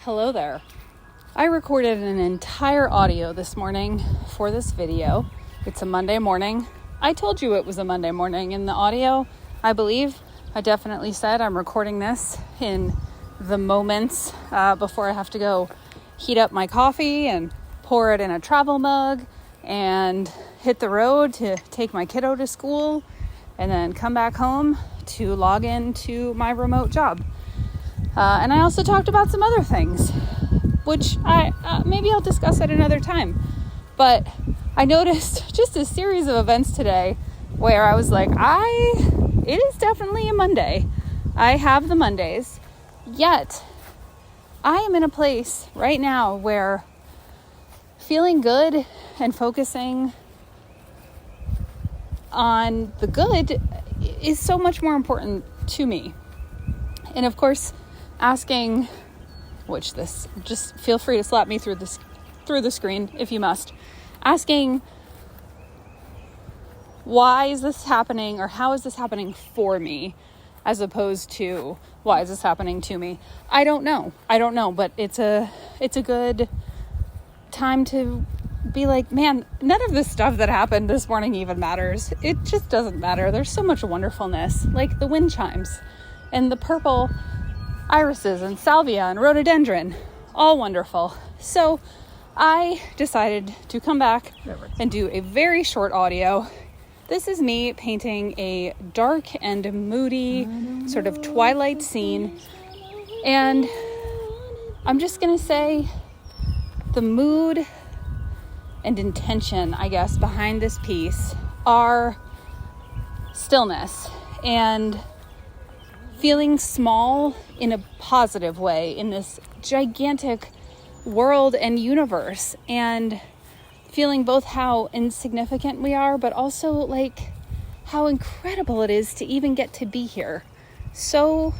Hello there. I recorded an entire audio this morning for this video. It's a Monday morning. I told you it was a Monday morning in the audio, I believe. I definitely said I'm recording this in the moments before I have to go heat up my coffee and pour it in a travel mug and hit the road to take my kiddo to school and then come back home to log into my remote job. And I also talked about some other things, which maybe I'll discuss at another time. But I noticed just a series of events today where I was like, it is definitely a Monday. I have the Mondays, yet I am in a place right now where feeling good and focusing on the good is so much more important to me. And of course, asking, just feel free to slap me through the screen if you must, asking why is this happening or how is this happening for me as opposed to why is this happening to me? I don't know, but it's a good time to be like, man, none of this stuff that happened this morning even matters. It just doesn't matter. There's so much wonderfulness, like the wind chimes and the purple irises and salvia and rhododendron, all wonderful. So I decided to come back and do a very short audio. This is me painting a dark and moody sort of twilight scene. And I'm just going to say the mood and intention, I guess, behind this piece are stillness and feeling small in a positive way in this gigantic world and universe, and feeling both how insignificant we are, but also like how incredible it is to even get to be here. So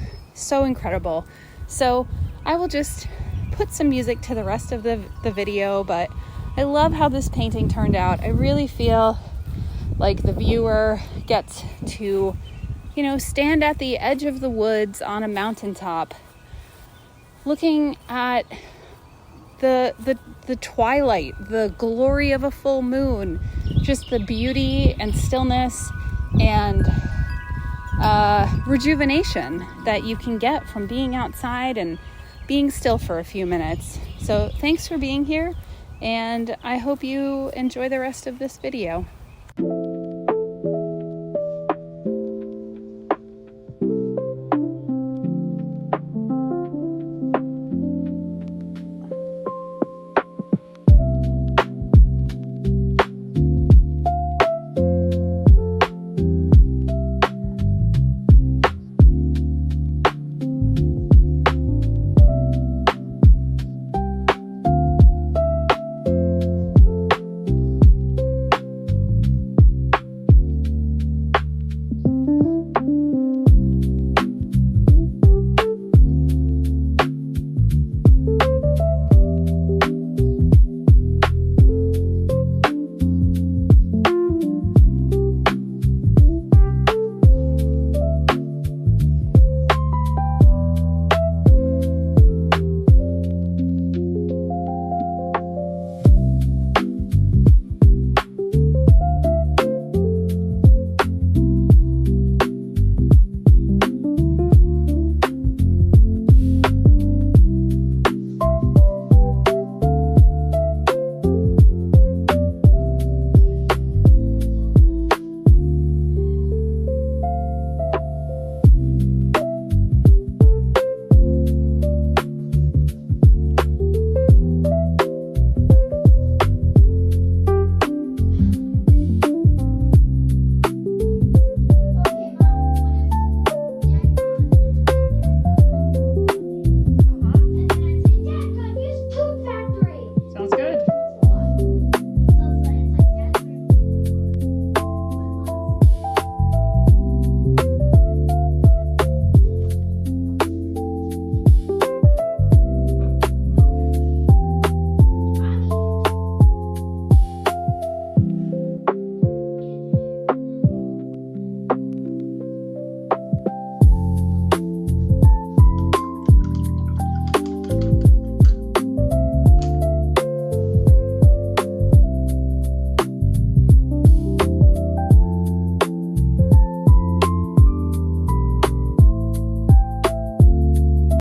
incredible. So I will just put some music to the rest of the video, but I love how this painting turned out. I really feel like the viewer gets to, stand at the edge of the woods on a mountaintop, looking at the twilight, the glory of a full moon, just the beauty and stillness and rejuvenation that you can get from being outside and being still for a few minutes. So thanks for being here, and I hope you enjoy the rest of this video.